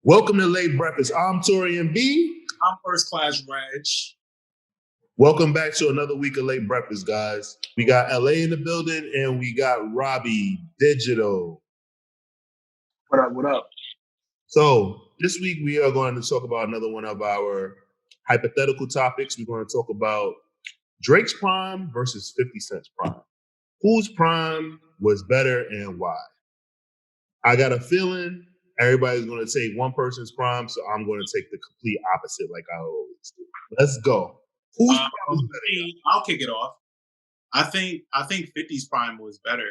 Welcome to Late Breakfast. I'm Taurian B. I'm First Class Regg. Welcome back to another week of Late Breakfast, guys. We got LA in the building and we got Robbie Digital. What up, what up? So this week we are going to talk about another one of our hypothetical topics. We're going to talk about Drake's prime versus 50 Cent's prime. Whose prime was better and why? I got a feeling everybody's going to take one person's prime, so I'm going to take the complete opposite like I always do. Let's go. Whose prime was better? I'll kick it off. I think 50's prime was better.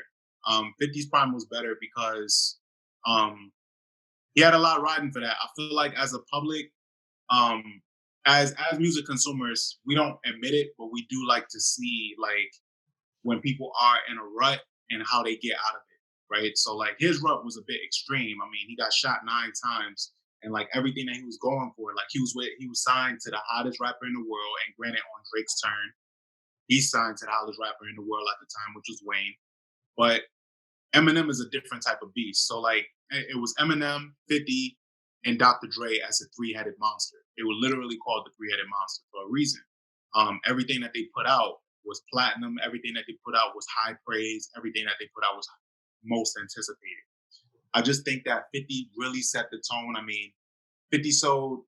50's prime was better because he had a lot riding for that. I feel like as a public, as music consumers, we don't admit it, but we do like to see like when people are in a rut and how they get out of it, right? So like his rut was a bit extreme. I mean, he got shot 9 times, and like everything that he was going for, like he was signed to the hottest rapper in the world, and granted, on Drake's turn, he signed to the hottest rapper in the world at the time, which was Wayne. But Eminem is a different type of beast. So like it was Eminem, 50, and Dr. Dre as a 3-headed monster. They were literally called the 3-headed monster for a reason. Everything that they put out was platinum. Everything that they put out was high praise. Everything that they put out was most anticipated. I just think that 50 really set the tone. I mean, 50 sold,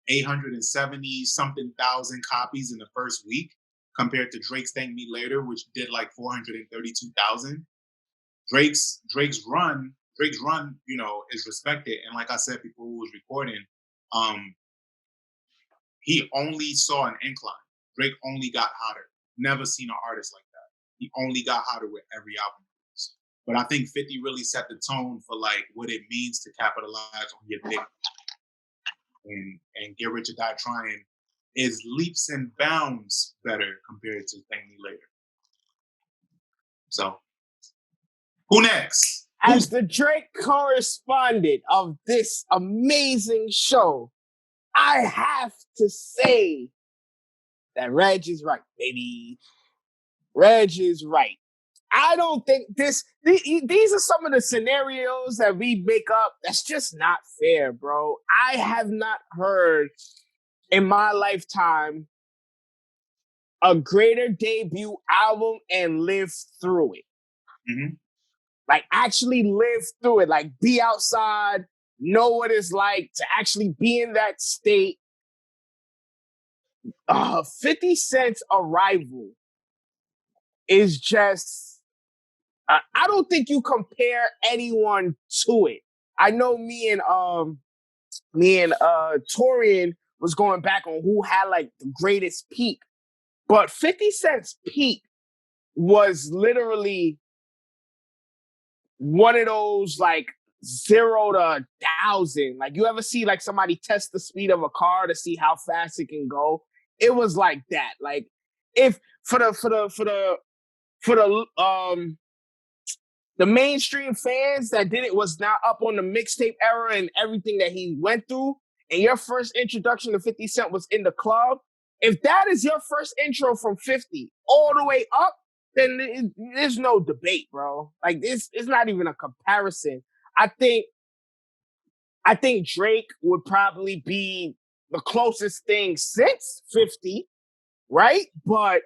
870 something thousand copies in the first week compared to Drake's Thank Me Later, which did like 432,000. Drake's run, is respected. And like I said, people who was recording, he only saw an incline. Drake only got hotter. Never seen an artist like that. He only got hotter with every album. But I think 50 really set the tone for like what it means to capitalize on your big and Get Rich or Die Trying is leaps and bounds better compared to Thank Me Later. So, who next? As the Drake correspondent of this amazing show, I have to say that Regg is right, baby. Regg is right. I don't think these are some of the scenarios that we make up. That's just not fair, bro. I have not heard in my lifetime a greater debut album and live through it. Mm-hmm. Like actually live through it, like be outside, know what it's like to actually be in that state. 50 Cent's Arrival is just, I don't think you compare anyone to it. I know me and Taurian was going back on who had like the greatest peak, but 50 Cent's peak was literally one of those like 0 to 1,000. Like you ever see like somebody test the speed of a car to see how fast it can go? It was like that. Like if for the mainstream fans that did it was not up on the mixtape era and everything that he went through, and your first introduction to 50 Cent was in the club, if that is your first intro from 50 all the way up, then there's no debate, bro. Like this is not even a comparison. I think Drake would probably be the closest thing since 50, right? But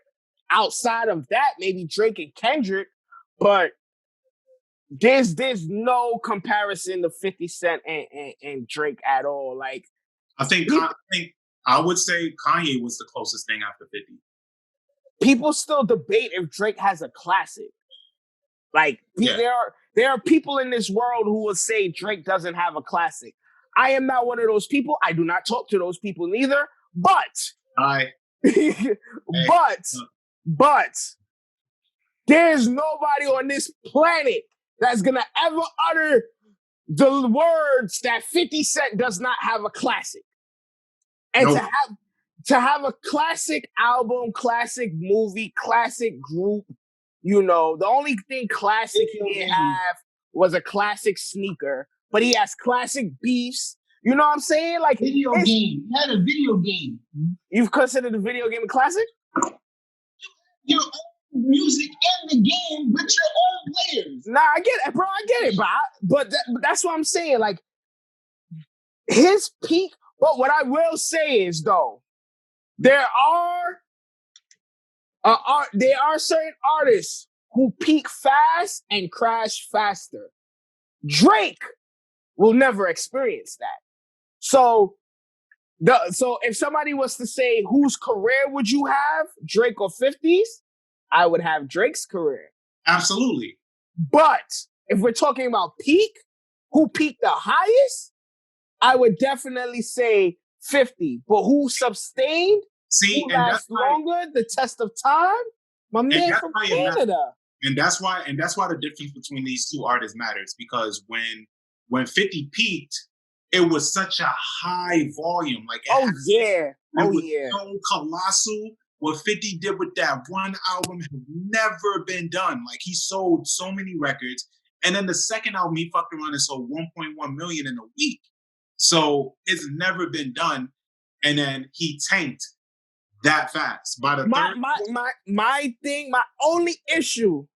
outside of that, maybe Drake and Kendrick, but there's no comparison to 50 Cent and Drake at all. Like I would say Kanye was the closest thing after 50. People still debate if Drake has a classic. Like there are people in this world who will say Drake doesn't have a classic. I am not one of those people. I do not talk to those people neither. But but there's nobody on this planet that's gonna ever utter the words that 50 Cent does not have a classic. And nope. to have a classic album, classic movie, classic group, you know, the only thing classic he didn't have was a classic sneaker, but he has classic beefs. You know what I'm saying? Like video game. He had a video game. You've considered the video game a classic? Your own music and the game with your own players. Nah, I get it, bro. I get it, but that's what I'm saying. Like his peak. But what I will say is, though, there are certain artists who peak fast and crash faster. Drake will never experience that. So if somebody was to say whose career would you have, Drake or 50's, I would have Drake's career. Absolutely. But if we're talking about peak, who peaked the highest, I would definitely say 50. But who sustained, who lasts longer, the test of time, my man from Canada. And that's why the difference between these two artists matters, because when 50 peaked, it was such a high volume. Like it was so colossal. What 50 did with that one album has never been done. Like, he sold so many records. And then the second album, he fucked around and sold 1.1 million in a week. So it's never been done. And then he tanked that fast. By the my only issue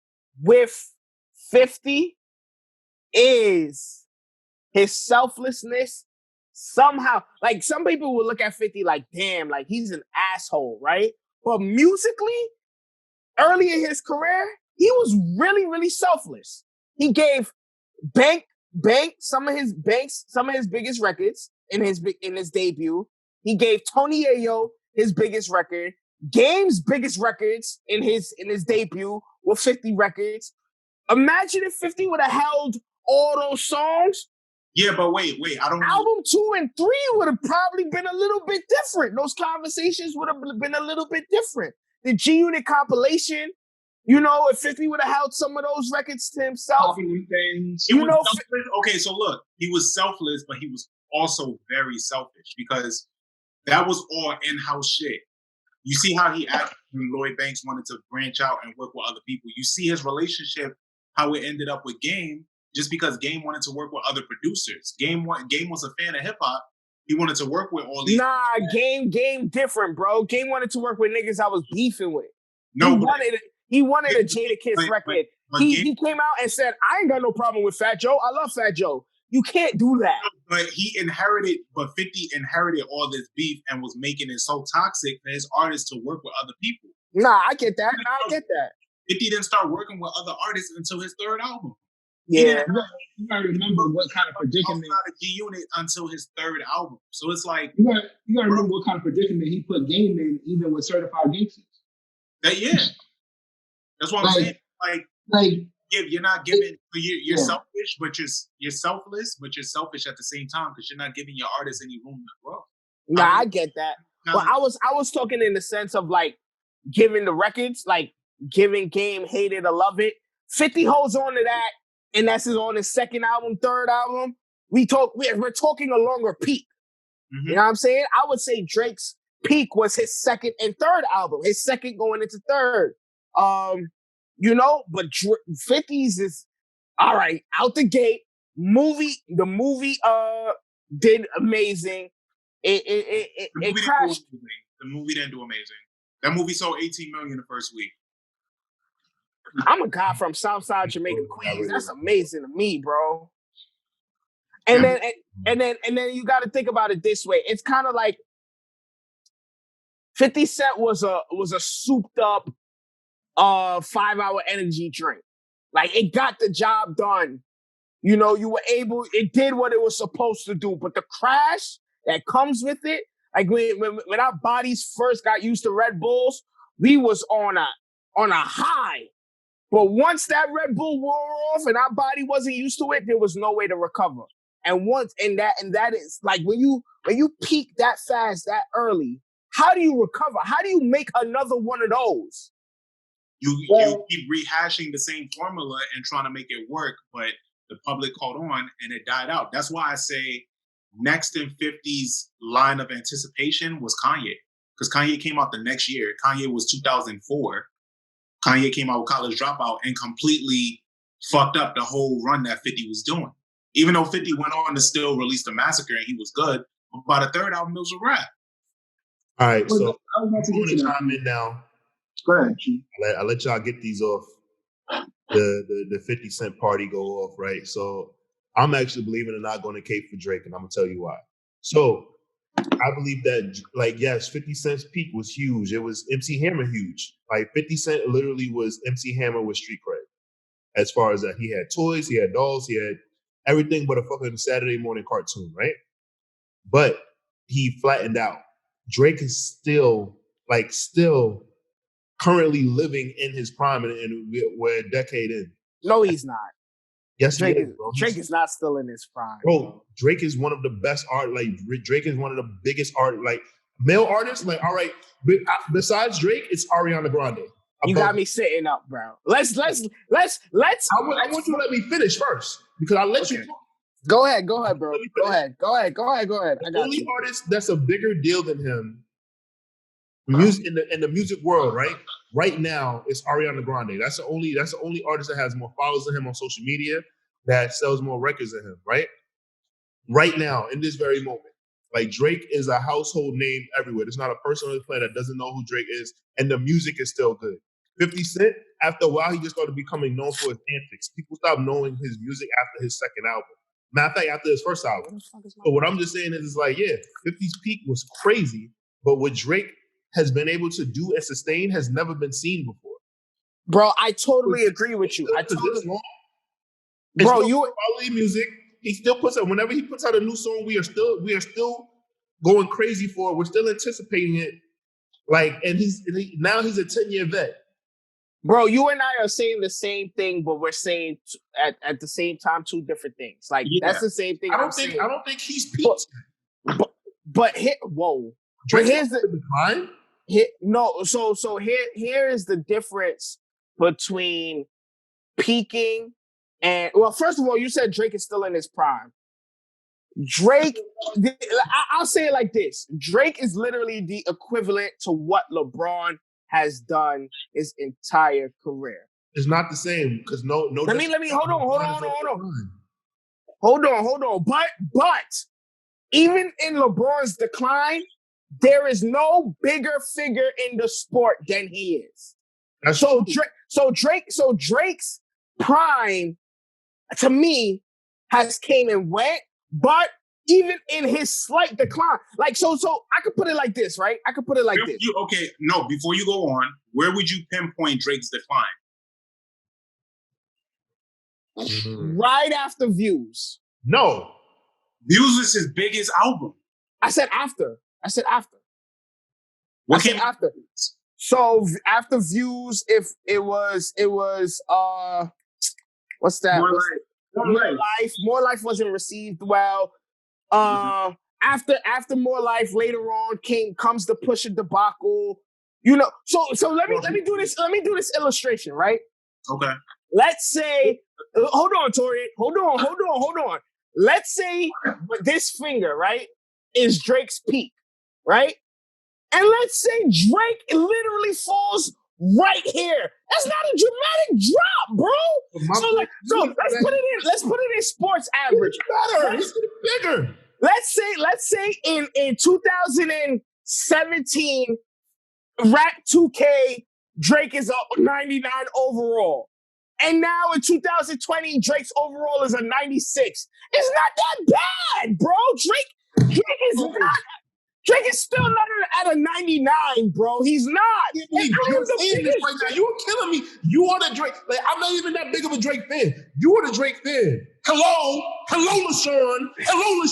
with 50 is his selflessness. Somehow, like, some people will look at 50 like, damn, like, he's an asshole, right? But musically, early in his career, he was really, really selfless. He gave Bank some of his biggest records in his debut. He gave Tony Ayo his biggest record. Game's biggest records in his debut were 50 records. Imagine if 50 would have held all those songs. Yeah, but wait, I don't. Album 2 and 3 would have probably been a little bit different. Those conversations would have been a little bit different. The G Unit compilation, if 50 would have held some of those records to himself. Okay, so look, he was selfless, but he was also very selfish, because that was all in-house shit. You see how he acted when Lloyd Banks wanted to branch out and work with other people. You see his relationship, how it ended up with Game. Just because Game wanted to work with other producers. Game was a fan of hip hop. He wanted to work with all these. Nah, Game different, bro. Game wanted to work with niggas I was beefing with. No, he wanted a Jadakiss record. He came out and said, "I ain't got no problem with Fat Joe. I love Fat Joe." You can't do that. But 50 inherited all this beef and was making it so toxic for his artists to work with other people. Nah, I get that. 50 didn't start working with other artists until his third album. Yeah, you gotta remember what kind of predicament. Outside of G Unit until his third album, so it's like you gotta remember what kind of predicament he put Game in, even with Certified Gangsters. That's what I'm saying. You're not giving. You're selfish, but you're selfless, but you're selfish at the same time, because you're not giving your artists any room to grow. Nah, I get that. But I was talking in the sense of, like, giving the records, like giving Game Hate It or Love It. 50 holds on to that. And that's on his second album, third album. We're talking a longer peak. Mm-hmm. You know what I'm saying? I would say Drake's peak was his second and third album. His second going into third. But 50's is all right out the gate. The movie did amazing. It crashed. The movie didn't do amazing. That movie sold 18 million the first week. I'm a guy from Southside Jamaica, Queens. That's amazing to me, bro. And then you got to think about it this way. It's kind of like 50 Cent was a souped up 5-hour energy drink. Like, it got the job done. It did what it was supposed to do. But the crash that comes with it, like when our bodies first got used to Red Bulls, we was on a high. But once that Red Bull wore off and our body wasn't used to it, there was no way to recover. And that is like, when you peak that fast, that early, how do you recover? How do you make another one of those? You keep rehashing the same formula and trying to make it work, but the public caught on and it died out. That's why I say next in 50's line of anticipation was Kanye. Because Kanye came out the next year. Kanye was 2004. Kanye came out with College Dropout and completely fucked up the whole run that 50 was doing. Even though 50 went on to still release The Massacre and he was good, but by the third album, it was a wrap. All right, so I'm going to chime in now. Go ahead. I'll let y'all get these off. The 50 Cent party go off, right? So I'm actually, believe it or not, going to cape for Drake, and I'm going to tell you why. So I believe that, like, yes, 50 Cent's peak was huge. It was MC Hammer huge. Like 50 Cent literally was MC Hammer with street cred. As far as that, he had toys, he had dolls, he had everything but a fucking Saturday morning cartoon, right? But he flattened out. Drake is still currently living in his prime, and we're a decade in. No, he's not. Yes, Drake he is, bro. Drake is not still in his prime. Bro, Drake is one of the best art. Like, Drake is one of the biggest art, like, male artists. Like, all right, besides Drake, it's Ariana Grande. You got me sitting up, bro. Let's. I want you to let me finish first because I let you. Go ahead, bro. Go ahead. The only artist that's a bigger deal than him, music in the music world, right now, is Ariana Grande. That's the only artist that has more followers than him on social media, that sells more records than him, right? Right now, in this very moment. Like, Drake is a household name everywhere. There's not a person on the planet that doesn't know who Drake is, and the music is still good. 50 Cent, after a while, he just started becoming known for his antics. People stopped knowing his music after his second album. Matter of fact, after his first album. So what I'm just saying is like, yeah, 50's peak was crazy, but what Drake has been able to do and sustain has never been seen before. Bro, I totally agree with you. Bro, you quality music. He still puts out, whenever he puts out a new song, we are still going crazy for it. We're still anticipating it. Like, and now he's a 10-year vet. Bro, you and I are saying the same thing, but we're saying at the same time two different things. Like, that's the same thing. I don't think he's peaked. But whoa. Drake's here's the decline. So here is the difference between peaking and, well, first of all, you said Drake is still in his prime. Drake, I'll say it like this: Drake is literally the equivalent to what LeBron has done his entire career. It's not the same because no. Let me hold on. But even in LeBron's decline, there is no bigger figure in the sport than he is. Drake's prime, to me, has came and went. But even in his slight decline, like, so I could put it like this, right? Before you go on, where would you pinpoint Drake's decline? Right after Views. No. Views is his biggest album. I said after. What came after? So after Views, if it was what's that? More Life wasn't received well. After More Life, later on comes the Pusha debacle. You know, so let me do this. Let me do this illustration, right? Okay. Let's say, hold on, Tori. Hold on. Let's say this finger, right, is Drake's peak, right? And let's say Drake literally falls right here. That's not a dramatic drop, bro. Let's put it in sports average. He's bigger. Let's say in 2017, Rap 2K, Drake is a 99 overall. And now in 2020, Drake's overall is a 96. It's not that bad, bro. Drake is still not at a 99, bro. He's not. Right now. You are killing me. You are the Drake. Like, I'm not even that big of a Drake fan. You are the Drake fan. Hello, LaShawn. What are you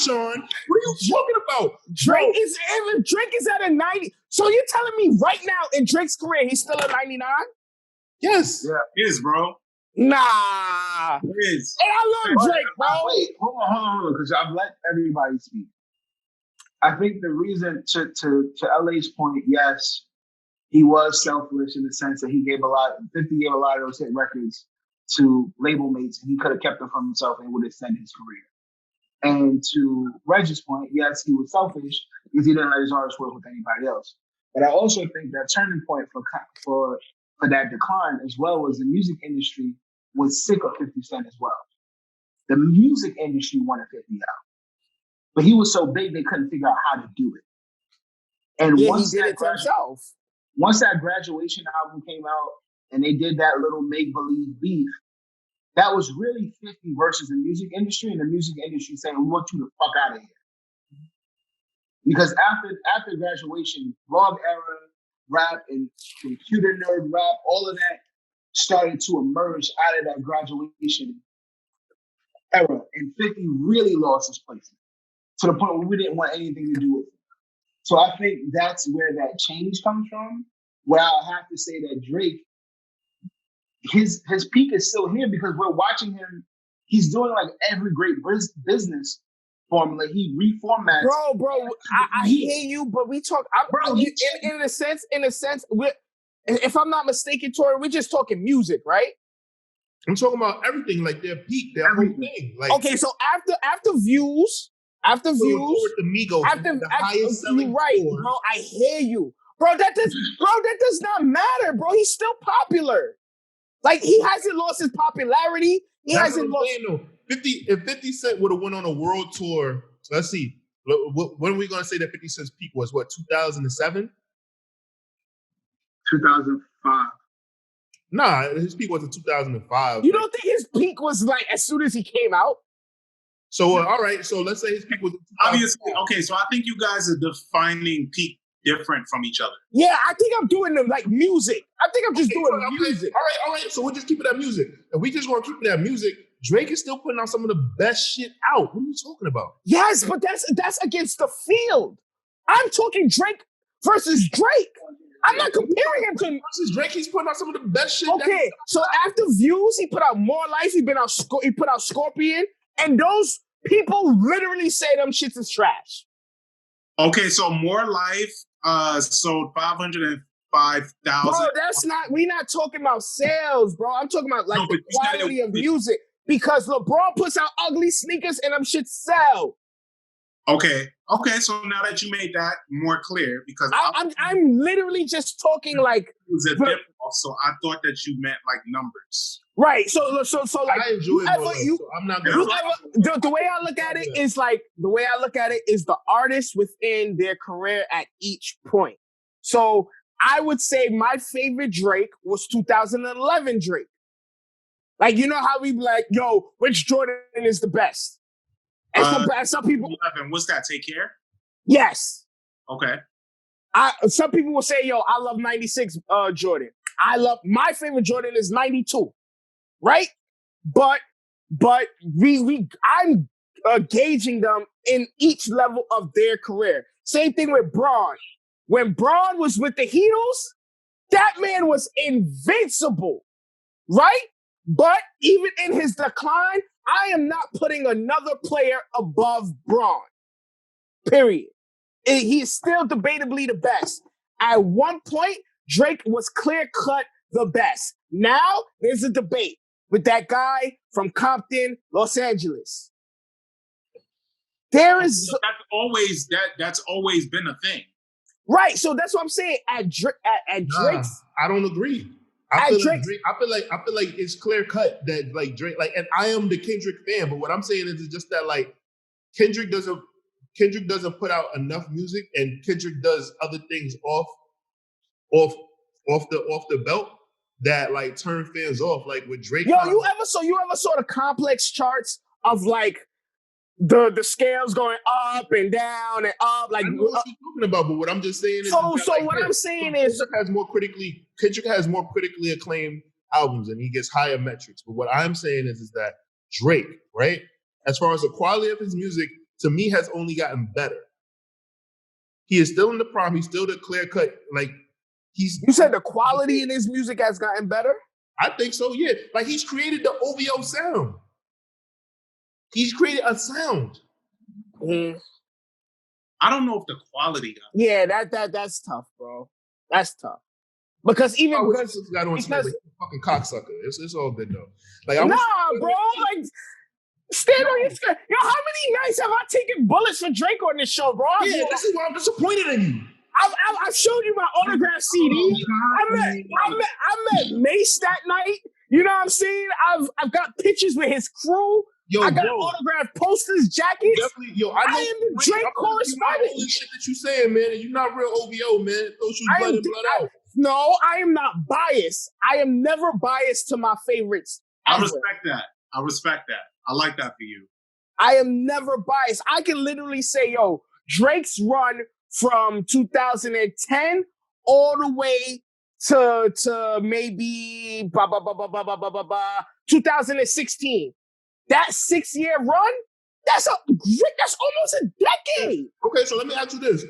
talking about? Drake is at a 90. So you're telling me right now in Drake's career, he's still a 99? Yes. Yeah, it is, bro. Nah. It is. And I love Drake, bro. Wait, hold on, because I've let everybody speak. I think the reason to LA's point, yes, he was selfless in the sense that 50 gave a lot of those hit records to label mates, and he could have kept them for himself and would extend his career. And to Regg's point, yes, he was selfish because he didn't let his artists work with anybody else. But I also think that turning point for that decline, as well as the music industry, was sick of 50 Cent as well. The music industry wanted 50 out. But he was so big they couldn't figure out how to do it. And he did it to himself. Once that Graduation album came out and they did that little make-believe beef, that was really 50 versus the music industry, and the music industry saying, we want you to fuck out of here. Because after graduation, blog era rap and computer nerd rap, all of that started to emerge out of that graduation era. And 50 really lost his place to the point where we didn't want anything to do with it. So I think that's where that change comes from. Where I have to say that Drake, his peak is still here because we're watching him. He's doing like every great business formula. He reformats. Bro, I hear you, but we talk. In a sense, if I'm not mistaken, Tori, we're just talking music, right? I'm talking about everything, like their peak, their whole thing. Like, okay, so after views, the Migos, the highest selling right, stores. bro. I hear you, bro. That does not matter, bro. He's still popular. Like, he hasn't lost his popularity. He That's hasn't what I'm lost. saying, though. If 50 Cent would have went on a world tour, so let's see. When are we going to say that 50 Cent's peak was? What, 2007? 2005. Nah, his peak was in 2005. You don't think his peak was like as soon as he came out? So, all right. So let's say his peak was in 2005. Obviously, okay. So I think you guys are defining peak different from each other. Yeah, I think I'm doing them like music. I think I'm just doing music. All right. So we'll just keep it at music. If we just want to keep it at music, Drake is still putting out some of the best shit out. What are you talking about? Yes, but that's against the field. I'm talking Drake versus Drake. I'm not comparing him to versus Drake. He's putting out some of the best shit. Okay, so after Views, he put out More Life. He put out Scorpion, and those people literally say them shits is trash. Okay, so More Life sold 505,000. Bro, that's not. We're not talking about sales, bro. I'm talking about like the quality of music. Because LeBron puts out ugly sneakers and them shits sell. Okay. So now that you made that more clear, because I'm literally just talking like it was a dip off, so I thought that you meant like numbers. Right. So like I enjoy it. So I'm not gonna the way I look at it is like the artist within their career at each point. So I would say my favorite Drake was 2011 Drake. Like, you know how we be like, yo, which Jordan is the best? And some people. 11, what's that? Take Care? Yes. Okay. Some people will say, yo, I love 96 Jordan. My favorite Jordan is 92. Right? But I'm gauging them in each level of their career. Same thing with Braun. When Braun was with the Heatles, that man was invincible. Right? But even in his decline, I am not putting another player above Braun. Period. He is still debatably the best. At one point, Drake was clear-cut the best. Now, there's a debate with that guy from Compton, Los Angeles. That's always been a thing. Right. So that's what I'm saying. At Drake's, I don't agree. I feel like it's clear cut that like Drake, like, and I am the Kendrick fan, but what I'm saying is just that like Kendrick doesn't put out enough music, and Kendrick does other things off the belt that like turn fans off. Like with Drake. Yo, you ever saw the complex charts of like the scales going up and down and up? Like, I know what you're talking about, but what I'm just saying is Kendrick has more critically acclaimed albums and he gets higher metrics. But what I'm saying is that Drake, right, as far as the quality of his music, to me has only gotten better. He is still in the prime. He's still the clear cut. Like you said the quality in his music has gotten better? I think so, yeah. Like he's created the OVO sound. He's created a sound. Mm. I don't know if the quality got that's tough, bro. That's tough. Because even because got on like a fucking cocksucker. It's all good though. Like bro, like stand on your skin. Yo, how many nights have I taken bullets for Drake on this show, bro? Yeah, this is why I'm disappointed in you. I showed you my autograph CD. I met Mace that night. You know what I'm saying? I've got pictures with his crew. Yo, I got autographed posters, jackets. Definitely, yo, I am the Drake correspondent. All the shit that you saying, man, and you're not real OVO, man. Those shoes blood out. No, I am not biased. I am never biased to my favorites. I respect that. I like that for you. I am never biased. I can literally say, yo, Drake's run from 2010 all the way to maybe 2016. That 6-year run, that's almost a decade. Okay, so let me ask you this.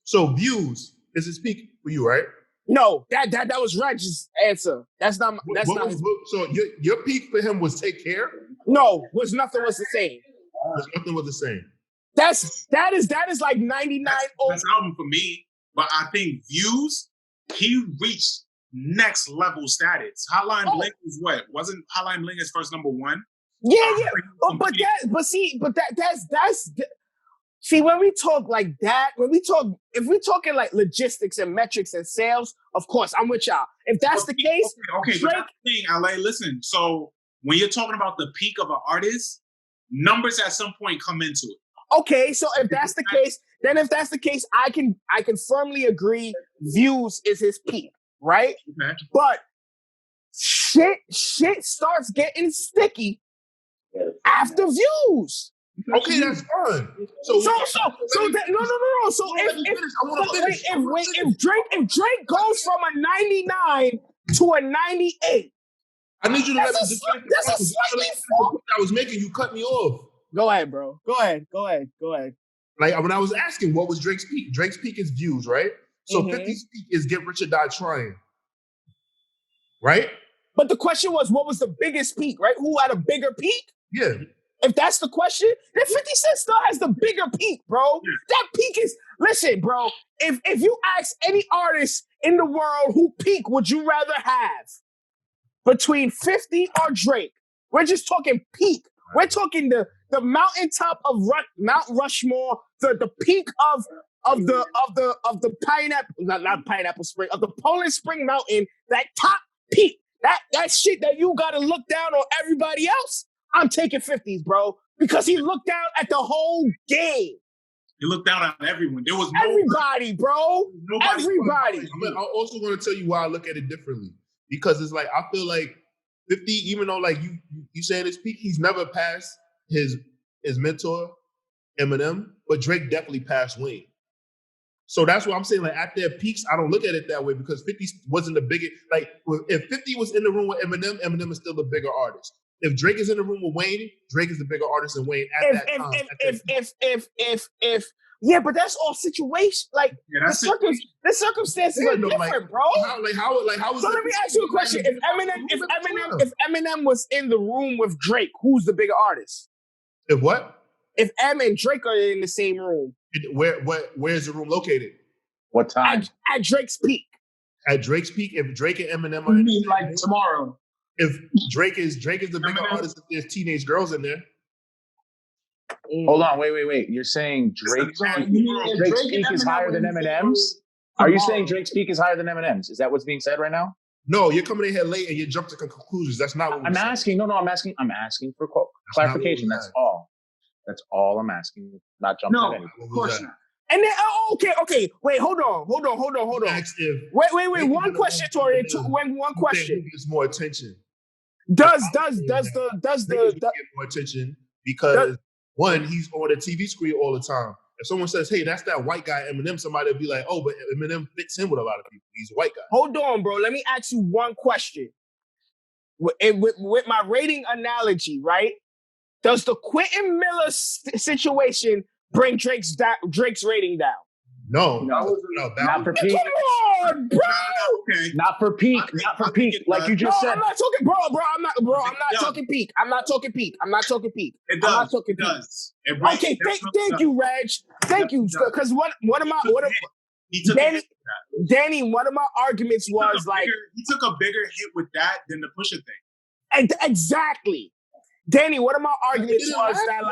So views is his peak for you, right? No, that was Regg's answer. That's not his. So your peak for him was Take Care? No, nothing was the same. Nothing was the same. That is like 99. That's album for me, but I think views, he reached next level status. Hotline Bling is what? Wasn't Hotline Bling his first number one? Yeah. See, when we talk like that, if we're talking like logistics and metrics and sales, of course, I'm with y'all. If that's the case, okay, Drake, but that's the thing, LA, listen. So when you're talking about the peak of an artist, numbers at some point come into it. Okay, so if that's the case, I can firmly agree views is his peak, right? Okay. But shit starts getting sticky after views. Okay, that's fine. So No. So if Drake goes from a 99 to a 98, I need you to that's a slightly fall. I was making you cut me off. Go ahead, bro. Go ahead. Like when I was asking what was Drake's peak? Drake's peak is views, right? So 50's peak is Get Rich or Die Trying. Right? But the question was, what was the biggest peak, right? Who had a bigger peak? Yeah. If that's the question, then 50 Cent still has the bigger peak, bro. That peak is, listen, bro, if you ask any artist in the world who peak would you rather have between 50 or Drake, we're just talking peak. We're talking the mountaintop of Mount Rushmore, the peak of the pineapple, not pineapple spring, of the Poland Spring Mountain, that top peak, that shit that you gotta look down on everybody else. I'm taking 50s, bro, because he looked down at the whole game. He looked down on everyone. There was everybody, bro. Everybody. I'm also going to tell you why I look at it differently, because it's like I feel like 50, even though like you saying his peak, he's never passed his mentor Eminem, but Drake definitely passed Wayne. So that's what I'm saying. Like at their peaks, I don't look at it that way because 50 wasn't the biggest. Like if 50 was in the room with Eminem, Eminem is still the bigger artist. If Drake is in the room with Wayne, Drake is the bigger artist than Wayne at that time. Yeah, but that's all situation. Like the circumstances are different, bro. How? So let me ask you a question: If Eminem was in the room with Drake, who's the bigger artist? If what? If Em and Drake are in the same room, where's the room located? What time? At Drake's peak. At Drake's peak, if Drake and Eminem are in like tomorrow. If Drake is the bigger artist, if there's teenage girls in there. Hold on, wait. You're saying Drake's peak is higher than Eminem's? Are you saying Drake's peak is higher than Eminem's? Is that what's being said right now? No, you're coming in here late and you jump to conclusions. That's not what I'm asking. No, I'm asking for clarification. That's all. That's all I'm asking. Not jumping in anything. Of course not. And then, okay. Wait, hold on. Wait. One question, Tori. One question. Gets more attention. Does the get more attention because one, he's on the TV screen all the time. If someone says, "Hey, that's that white guy Eminem," somebody will be like, "Oh, but Eminem fits in with a lot of people. He's a white guy." Hold on, bro. Let me ask you one question. With my rating analogy, right? Does the Quentin Miller situation bring Drake's rating down? No. Not for peak. Come on, bro. Okay. Not for peak. Like you just said. I'm not talking, bro. I'm not talking peak. I'm not talking peak. It does. Okay, thank you, Reg. Thank you. Because Danny, one of my arguments was like he took a bigger hit with that than the Pusha thing. Exactly. Danny, one of my arguments was that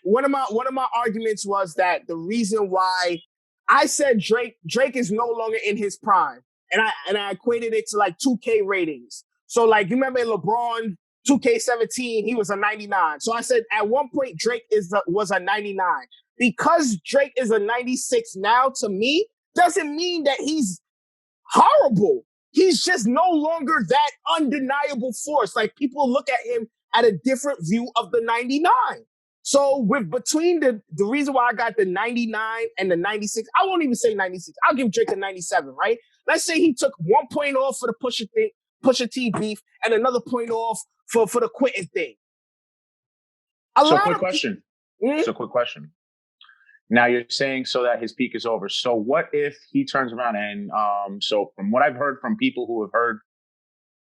one of my arguments was that the reason why I said Drake is no longer in his prime, and I equated it to like 2K ratings. So like you remember LeBron 2K17, he was a 99. So I said at one point Drake was a 99. Because Drake is a 96 now, to me, doesn't mean that he's horrible. He's just no longer that undeniable force. Like people look at him at a different view of the 99. So with between the reason why I got the 99 and the 96, I won't even say 96. I'll give Drake a 97, right? Let's say he took 1 point off for the Pusha T beef and another point off for the quitting thing. Quick question. So quick question. Now you're saying so that his peak is over. So what if he turns around and so from what I've heard from people who have heard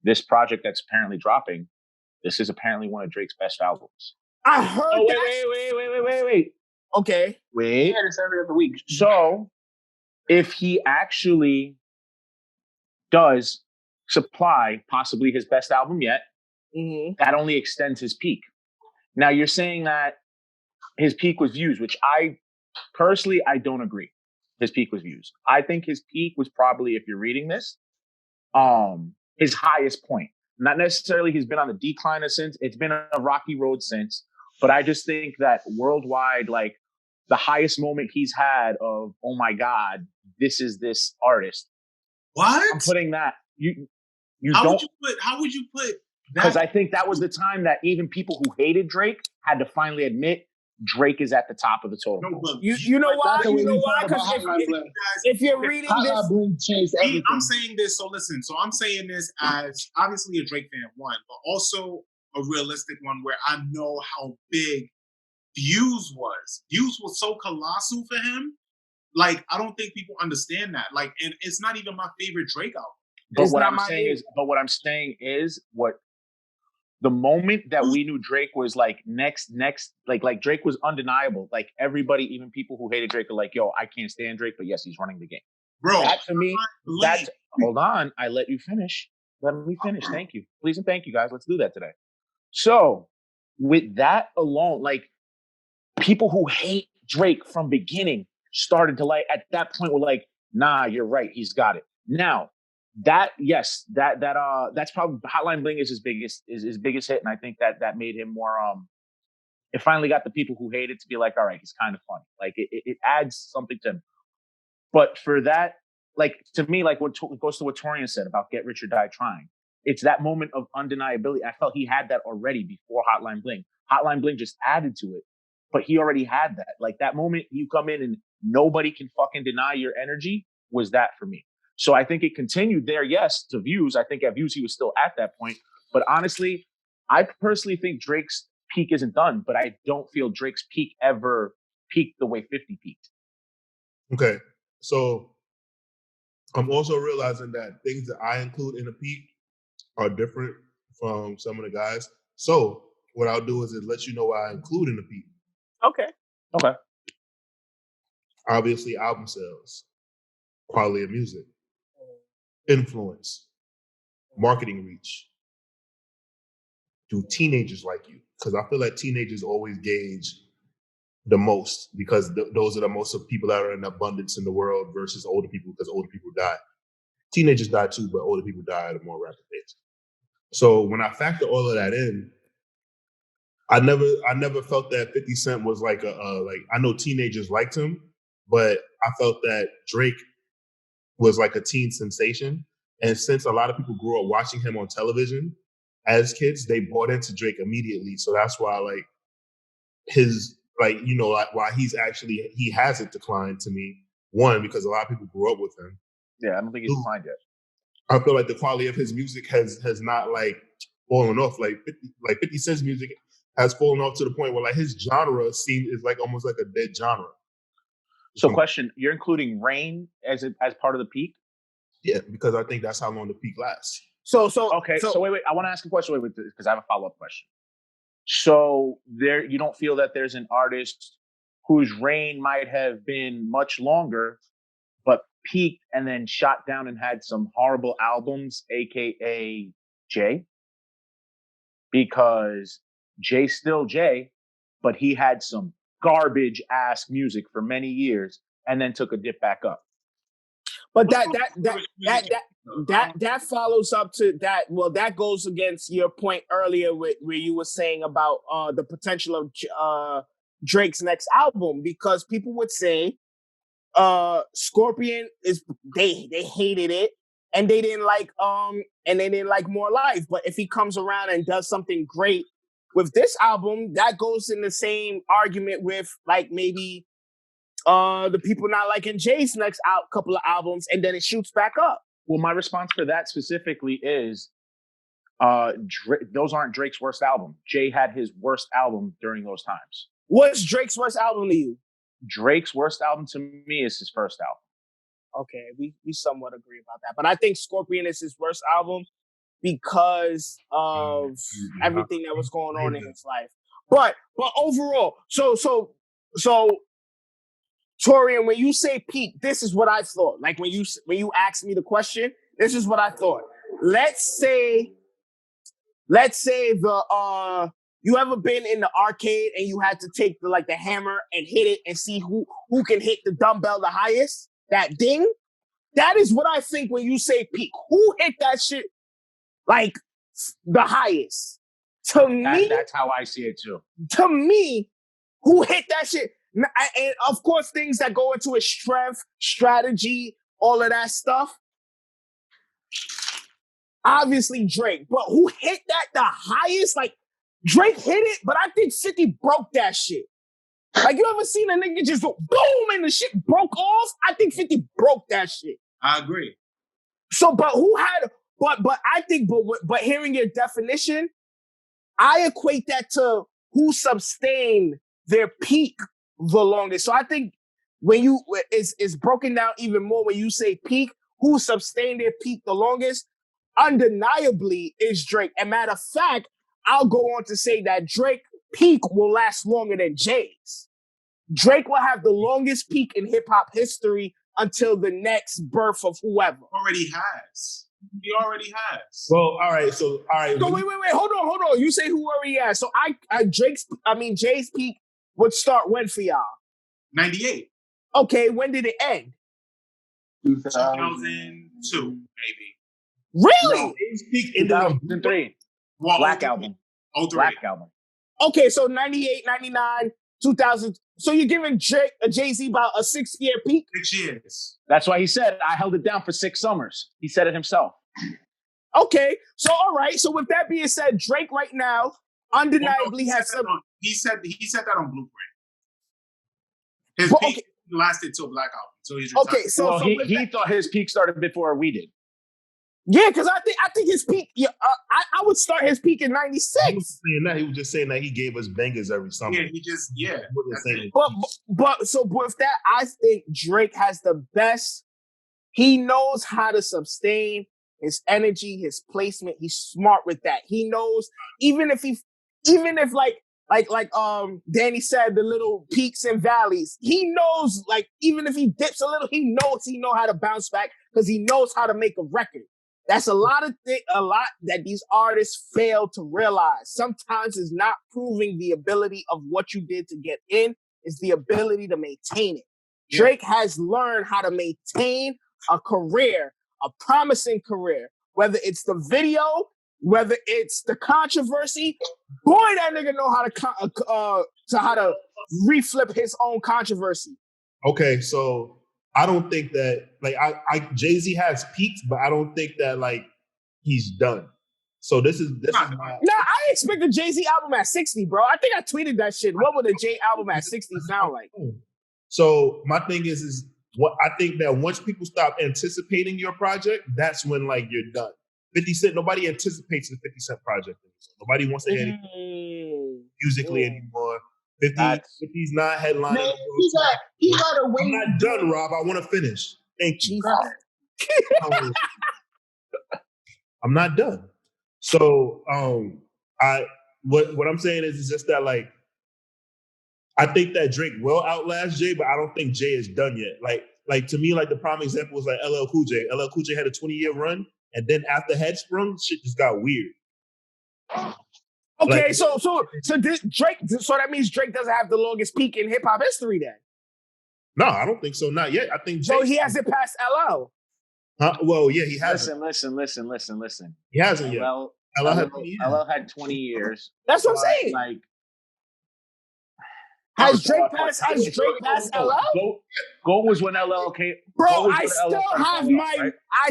this project that's apparently dropping, this is apparently one of Drake's best albums. I heard Wait. Okay. Wait. Yeah, this every other week. So if he actually does supply possibly his best album yet, that only extends his peak. Now you're saying that his peak was views, which I personally, I don't agree. His peak was views. I think his peak was probably, if you're reading this, his highest point. Not necessarily he's been on the decline since. It's been a rocky road since. But I just think that worldwide, like the highest moment he's had of, oh my God, this is this artist. What? I'm putting that. How would you put that? Because I think that was the time that even people who hated Drake had to finally admit Drake is at the top of the totem pole. You know why? You know why? Because if you're reading this, I'm saying this. So listen. So I'm saying this as obviously a Drake fan, one, but also a realistic one where I know how big Views was. Views was so colossal for him. Like I don't think people understand that. Like, and it's not even my favorite Drake album. But what I'm saying is what. The moment that we knew Drake was like next, like Drake was undeniable. Like everybody, even people who hated Drake, are like, "Yo, I can't stand Drake," but yes, he's running the game. Bro, that to me, that's hold on. I let you finish. Let me finish. Thank you, please, and thank you, guys. Let's do that today. So, with that alone, like people who hate Drake from beginning started to like at that point were like, "Nah, you're right. He's got it." Now. That's probably Hotline Bling is his biggest hit, and I think that made him more. It finally got the people who hate it to be like, all right, he's kind of funny. Like it adds something to him. But for that, like to me, like what goes to what Taurian said about Get Rich or Die Trying. It's that moment of undeniability. I felt he had that already before Hotline Bling. Hotline Bling just added to it, but he already had that. Like that moment you come in and nobody can fucking deny your energy was that for me. So I think it continued there, yes, to Views. I think at Views he was still at that point. But honestly, I personally think Drake's peak isn't done, but I don't feel Drake's peak ever peaked the way 50 peaked. Okay. So I'm also realizing that things that I include in a peak are different from some of the guys. So what I'll do is let you know what I include in the peak. Okay. Obviously, album sales, quality of music, influence, marketing reach. Do teenagers like you? Because I feel like teenagers always gauge the most because those are the most of people that are in abundance in the world versus older people because older people die. Teenagers die too, but older people die at a more rapid pace. So when I factor all of that in, I never felt that 50 Cent was like like I know teenagers liked him, but I felt that Drake was like a teen sensation. And since a lot of people grew up watching him on television as kids, they bought into Drake immediately. So that's why like his like, you know, like why he hasn't declined to me. One, because a lot of people grew up with him. Yeah, I don't think he's declined yet. I feel like the quality of his music has not like fallen off. Like 50 Cent's music has fallen off to the point where like his genre is like almost like a dead genre. So question, you're including Rain as part of the peak? Yeah, because I think that's how long the peak lasts. So wait. I want to ask a question because I have a follow-up question. So you don't feel that there's an artist whose reign might have been much longer, but peaked and then shot down and had some horrible albums, aka Jay? Because Jay's still Jay, but he had some garbage ass music for many years and then took a dip back up. But that follows up to that. Well, that goes against your point earlier where you were saying about the potential of Drake's next album, because people would say Scorpion is they hated it and they didn't like More Life. But if he comes around and does something great with this album, that goes in the same argument with like maybe the people not liking Jay's next couple of albums, and then it shoots back up. Well, my response for that specifically is those aren't Drake's worst album. Jay had his worst album during those times. What's Drake's worst album to you? Drake's worst album to me is his first album. Okay, we somewhat agree about that. But I think Scorpion is his worst album because of everything that was going on in his life. But overall, so Taurian, when you say peak, this is what I thought. Like when you asked me the question, this is what I thought. Let's say the you ever been in the arcade and you had to take the hammer and hit it and see who can hit the dumbbell the highest? That ding? That is what I think when you say peak. Who hit that shit like the highest? To me, that's how I see it too. To me, who hit that shit? And of course, things that go into his strength, strategy, all of that stuff. Obviously Drake, but who hit that the highest? Like Drake hit it, but I think 50 broke that shit. Like you ever seen a nigga just go boom and the shit broke off? I think 50 broke that shit. I agree. So, but who had? But I think, but hearing your definition, I equate that to who sustained their peak the longest. So I think when it's broken down even more when you say peak, who sustained their peak the longest, undeniably is Drake. And matter of fact, I'll go on to say that Drake peak will last longer than Jay's. Drake will have the longest peak in hip hop history until the next birth of whoever. He already has. Well, all right. So wait. Hold on. You say who already has. So Jay's peak would start when for y'all? 98. Okay, when did it end? 2002, maybe. Really? No, Jay's peak ended on 2003. Well, Black album. 03. Black album. Okay, so 98, 99, 2000. So you're giving Jay-Z about a 6-year peak? 6 years. That's why he said, I held it down for 6 summers. He said it himself. Okay, so all right. So with that being said, Drake right now undeniably has some... He said that on Blueprint. His peak lasted till Black Album. So he's retired. Okay, so he thought his peak started before we did. Yeah, because I think his peak. Yeah, I would start his peak in '96. He was just saying that he gave us bangers every summer. Yeah, But with that, I think Drake has the best. He knows how to sustain his energy, his placement. He's smart with that. He knows even if Danny said, the little peaks and valleys. He knows, like, even if he dips a little, he knows how to bounce back because he knows how to make a record. That's a lot that these artists fail to realize. Sometimes it's not proving the ability of what you did to get in, it's the ability to maintain it. Yeah. Drake has learned how to maintain a career, a promising career, whether it's the video, whether it's the controversy. Boy, that nigga know how to reflip his own controversy. Okay, so I don't think that Jay-Z has peaked, but I don't think that he's done. So this is my... I expect a Jay-Z album at 60, bro. I think I tweeted that shit. What would a Jay album at 60 sound like? So my thing is what I think that once people stop anticipating your project, that's when you're done. 50 Cent, nobody anticipates the 50 Cent project anymore. Nobody wants to hear anything musically anymore. 50's not headlining. Man, he got a wait. I'm not done, Rob. I want to finish. Thank you. I'm not done. So what I'm saying is just that I think that Drake will outlast Jay, but I don't think Jay is done yet. Like to me, the prime example was LL Cool J. LL Cool J had a 20-year run, and then after Headsprung, shit just got weird. Okay, so Drake. So that means Drake doesn't have the longest peak in hip hop history, then. No, I don't think so. Not yet. I think so. He hasn't passed LL. Well, yeah, he hasn't. Listen. He hasn't yet. LL had 20 years. That's what I'm saying. Has Drake passed LL? Go was when LL came. Bro, I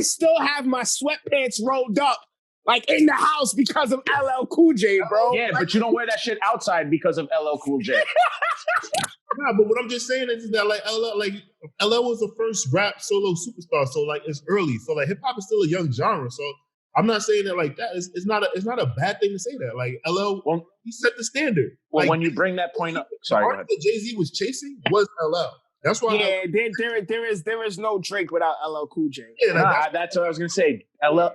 still have my sweatpants rolled up like in the house because of LL Cool J, bro. Yeah, but you don't wear that shit outside because of LL Cool J. Nah, but what I'm just saying is that like LL was the first rap solo superstar, so like it's early. So like hip hop is still a young genre. So I'm not saying that like that. It's not a bad thing to say that. Like LL, he set the standard. Well, like, when you bring that point up, sorry, go ahead. That Jay-Z was chasing was LL. That's why. There is no Drake without LL Cool J. Yeah, that's what I was gonna say.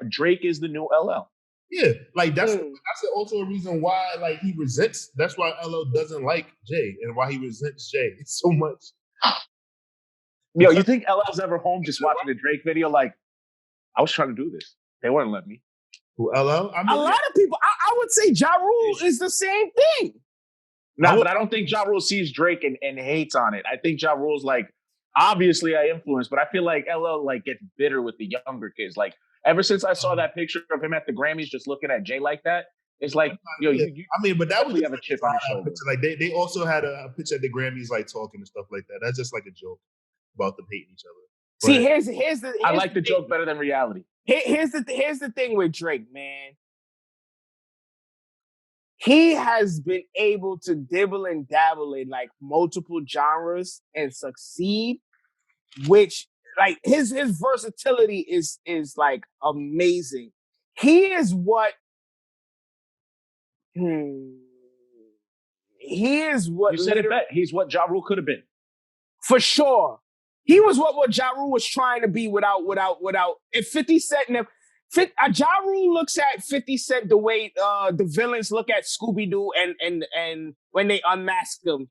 Drake is the new LL. Yeah, like that's also a reason why like he resents. That's why LL doesn't like Jay and why he resents Jay so much. Yo, you think LL's ever home just watching the Drake video? Like, I was trying to do this. They wouldn't let me. Who, LL? I mean, a lot of people. I would say Ja Rule is the same thing. No, but I don't think Ja Rule sees Drake and hates on it. I think Ja Rule's like, obviously I influenced, but I feel like LL like gets bitter with the younger kids. Like ever since I saw that picture of him at the Grammys just looking at Jay like that, it's like, yo, you I mean, but that was have a chip on your shoulder. Like they also had a picture at the Grammys like talking and stuff like that. That's just like a joke about them hating each other. But See, here's the. I like the joke better than reality. Here's the thing with Drake, man. He has been able to dibble and dabble in like multiple genres and succeed, which like his versatility is like amazing. He is what he is what you said it best. He's what Ja Rule could have been. For sure. He was what Ja Rule was trying to be without if 50 Cent Ja Rule looks at 50 Cent the way the villains look at Scooby-Doo and when they unmask them.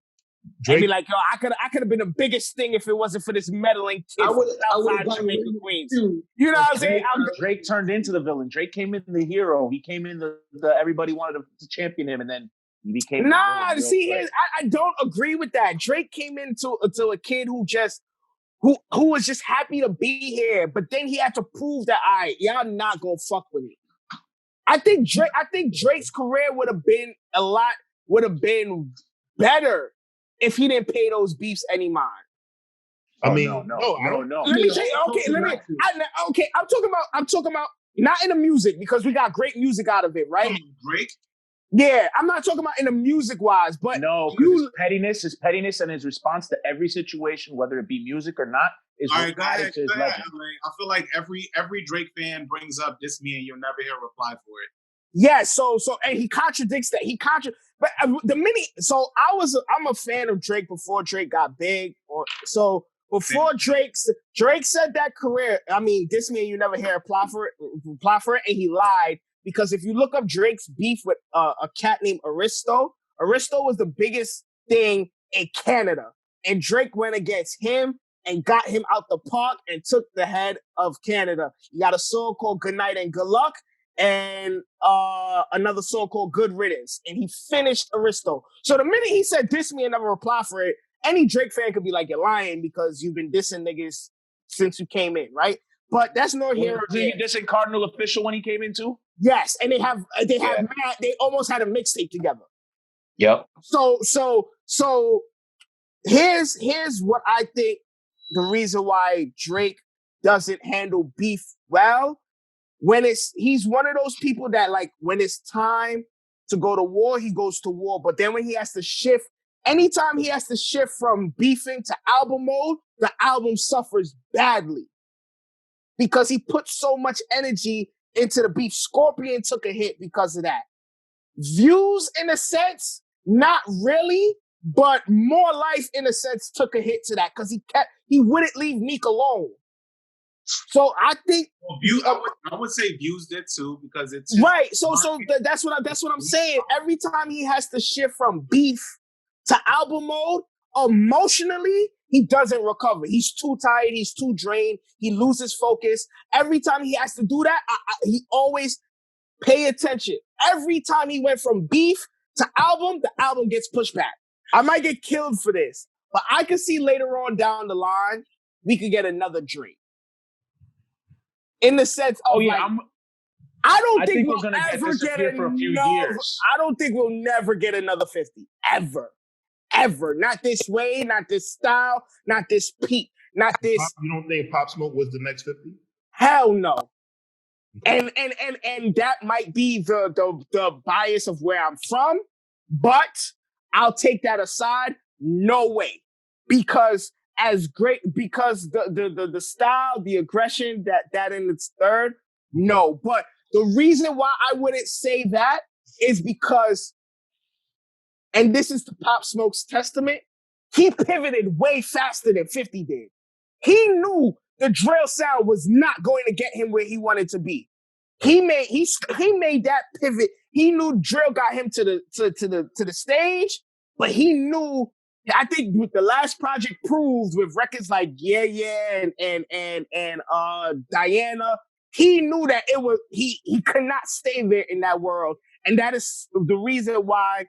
Drake, and be like, yo, I could have been the biggest thing if it wasn't for this meddling kid outside Jamaica, Queens. You know what I'm saying? Drake turned into the villain. Drake came in the hero. He came in the everybody wanted to champion him, and then he became I don't agree with that. Drake came into a kid who was just happy to be here, but then he had to prove that y'all not gonna fuck with me. I think Drake's career would have been better if he didn't pay those beefs any mind. I mean, no. Let me say, I'm talking about not in the music because we got great music out of it, right? Drake. Yeah, I'm not talking about in the music wise, but no, his pettiness and his response to every situation, whether it be music or not, is all right. Go ahead. legend. I feel like every Drake fan brings up "Diss Me" and you'll never hear a reply for it. Yeah, so and he contradicts that. But I'm a fan of Drake before Drake got big. Before Drake said that career, I mean, "Diss Me" and you never hear a reply for it, and he lied. Because if you look up Drake's beef with a cat named Aristo was the biggest thing in Canada. And Drake went against him and got him out the park and took the head of Canada. You got a song called Good Night and Good Luck and another song called Good Riddance. And he finished Aristo. So the minute he said diss me and never reply for it, any Drake fan could be like, you're lying because you've been dissing niggas since you came in, right? But that's no here. Was he dissing Cardinal Official when he came in too? Yes, and they almost had a mixtape together. Yep. So here's what I think the reason why Drake doesn't handle beef well. He's one of those people that like when it's time to go to war, he goes to war. But then when he has to shift, anytime he has to shift from beefing to album mode, the album suffers badly. Because he put so much energy into the beef. Scorpion took a hit because of that. Views, in a sense, not really, but More Life, in a sense, took a hit to that because he wouldn't leave Meek alone. So I think I would say Views did too because it's right. So that's what I'm saying. Every time he has to shift from beef to album mode, emotionally, he doesn't recover. He's too tired. He's too drained. He loses focus. Every time he has to do that, he always pay attention. Every time he went from beef to album, the album gets pushed back. I might get killed for this, but I can see later on down the line, we could get another Drake. In the sense of I don't think we'll ever get for a few years. I don't think we'll never get another 50. Ever. Not this way, not this style, not this peak, not this. You don't think Pop Smoke was the next 50? Hell no. And that might be the bias of where I'm from, but I'll take that aside. No way, because the style, the aggression that in its third, no. But the reason why I wouldn't say that is because, and this is the Pop Smoke's testament, he pivoted way faster than 50 did. He knew the drill sound was not going to get him where he wanted to be. He made that pivot. He knew drill got him to the stage, but he knew. I think with the last project proved with records like Yeah Yeah and Diana, he knew that it was he could not stay there in that world, and that is the reason why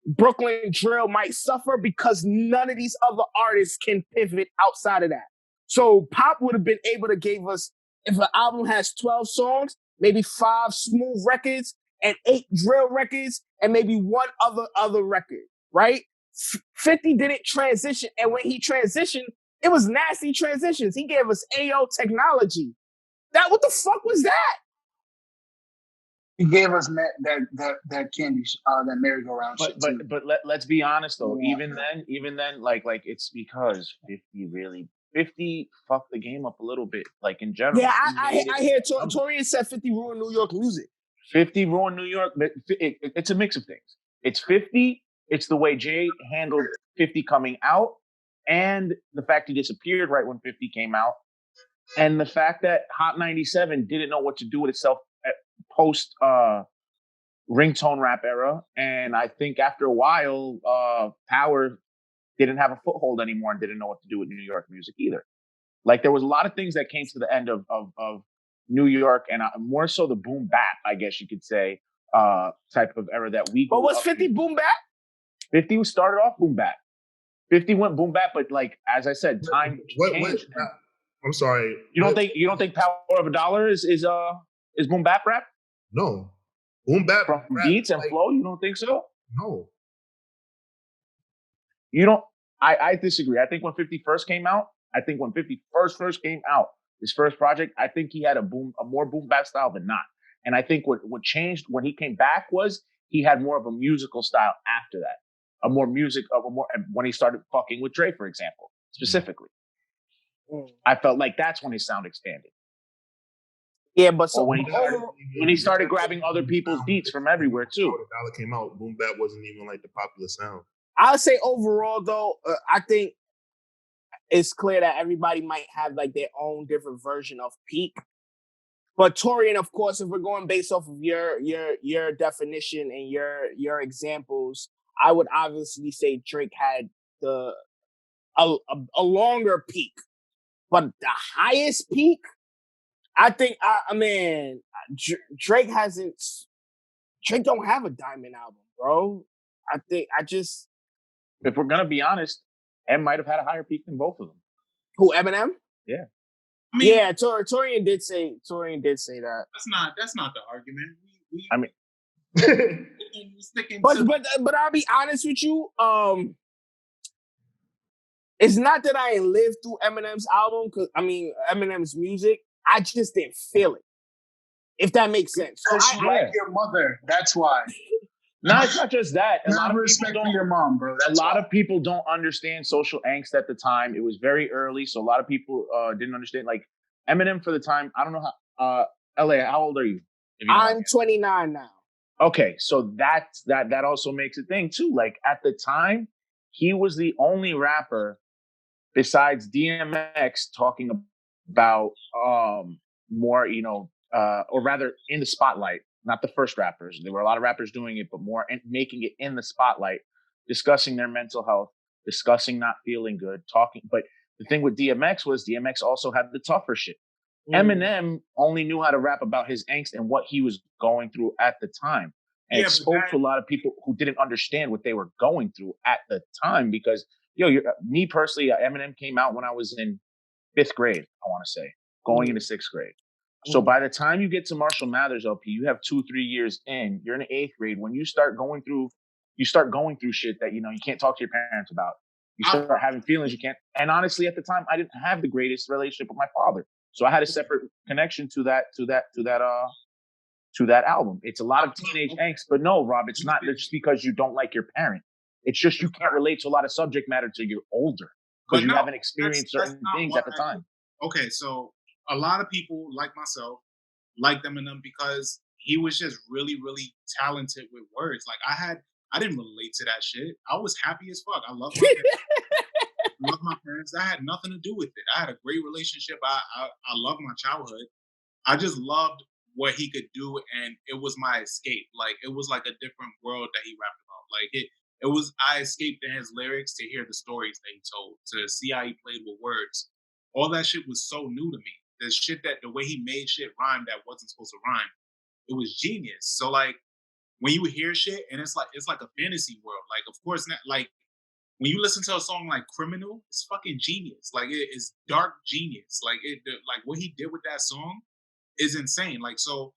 Brooklyn drill might suffer, because none of these other artists can pivot outside of that. So Pop would have been able to give us, if an album has 12 songs, maybe 5 smooth records and 8 drill records and maybe one other record, right? 50 didn't transition. And when he transitioned, it was nasty transitions. He gave us AO technology. What the fuck was that? He gave us that candy, that merry-go-round shit too. But let's be honest though. Yeah. Even then, like it's because 50 fucked the game up a little bit. Like in general. Yeah, I hear Taurian said 50 ruined New York music. 50 ruined New York, but it's a mix of things. It's 50. It's the way Jay handled 50 coming out, and the fact he disappeared right when 50 came out, and the fact that Hot 97 didn't know what to do with itself at post ringtone rap era. And I think after a while, Power didn't have a foothold anymore and didn't know what to do with New York music either. Like there was a lot of things that came to the end of New York, and more so the boom bap, I guess you could say, type of era that we. But was 50 boom bap? 50 started off boom bap. 50 went boom bap, but like as I said, time changed. I'm sorry. You don't think Power of a Dollar is boom bap rap? No, boom bap from rap, beats and flow. You don't think so? No, you don't. I disagree. I think when 50 first came out, first came out, his first project, I think he had a more boom bap style than not. And I think what changed when he came back was he had more of a musical style after that. When he started fucking with Dre, for example, specifically. I felt like that's when his sound expanded. Yeah, but so when he started grabbing other people's beats from everywhere too. When Dollar came out, boom bap wasn't even like the popular sound. I'll say overall though, I think it's clear that everybody might have like their own different version of peak. But Taurian, of course, if we're going based off of your definition and your examples, I would obviously say Drake had a longer peak, but the highest peak, I think. Drake don't have a diamond album, bro. If we're gonna be honest, M might have had a higher peak than both of them. Who, Eminem? Yeah. I mean, yeah, Taurian did say that. That's not the argument. But I'll be honest with you. It's not that I ain't lived through Eminem's album, Eminem's music. I just didn't feel it. If that makes sense. So like your mother. That's why. No, it's not just that. A lot of respect for your mom, bro. A lot of people don't understand social angst at the time. It was very early, so a lot of people didn't understand. Like Eminem for the time. I don't know how. LA, how old are you? I'm 29 now. Okay, so that also makes a thing too. Like at the time, he was the only rapper besides DMX talking about more, or rather in the spotlight. Not the first rappers. There were a lot of rappers doing it, but more making it in the spotlight, discussing their mental health, discussing not feeling good, talking. But the thing with DMX was DMX also had the tougher shit. Eminem only knew how to rap about his angst and what he was going through at the time. And it spoke to a lot of people who didn't understand what they were going through at the time because, me personally, Eminem came out when I was in 5th grade, I want to say, going into 6th grade. So by the time you get to Marshall Mathers LP, you have 2-3 years in. You're in 8th grade. When you start going through shit that you can't talk to your parents about. You start having feelings you can't. And honestly, at the time, I didn't have the greatest relationship with my father. So I had a separate connection to that album. It's a lot of teenage angst, but no, Rob, it's not just because you don't like your parent. It's just you can't relate to a lot of subject matter till you're older because you haven't experienced certain things at the time. Okay, so a lot of people like myself like Eminem because he was just really, really talented with words. Like I didn't relate to that shit. I was happy as fuck. I love my parents. I love my parents. That had nothing to do with it. I had a great relationship. I love my childhood. I just loved what he could do, and it was my escape. Like it was like a different world that he rapped about. Like it was I escaped in his lyrics to hear the stories that he told, to see how he played with words. All that shit was so new to me. The way he made shit rhyme that wasn't supposed to rhyme, it was genius. So like when you hear shit and it's like a fantasy world. Like of course not like when you listen to a song like Criminal, it's fucking genius. Like it is dark genius. Like what he did with that song is insane. Like so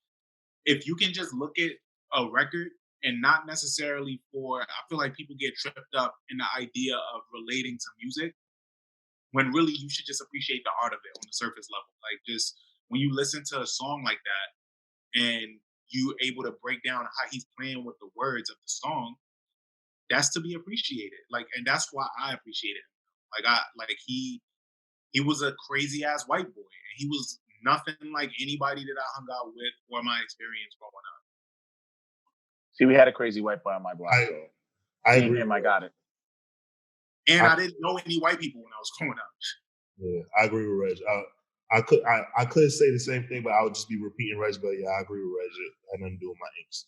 if you can just look at a record and not necessarily I feel like people get tripped up in the idea of relating to music when really you should just appreciate the art of it on the surface level. Like just when you listen to a song like that and you able to break down how he's playing with the words of the song, that's to be appreciated. Like, and that's why I appreciate it. He was a crazy ass white boy. And he was nothing like anybody that I hung out with or my experience growing up. See, we had a crazy white boy on my block. I agree. I got it. And I didn't know any white people when I was growing up. Yeah, I agree with Regg. I could say the same thing, but I would just be repeating Regg. But yeah, I agree with Regg. It had nothing to do with my inks.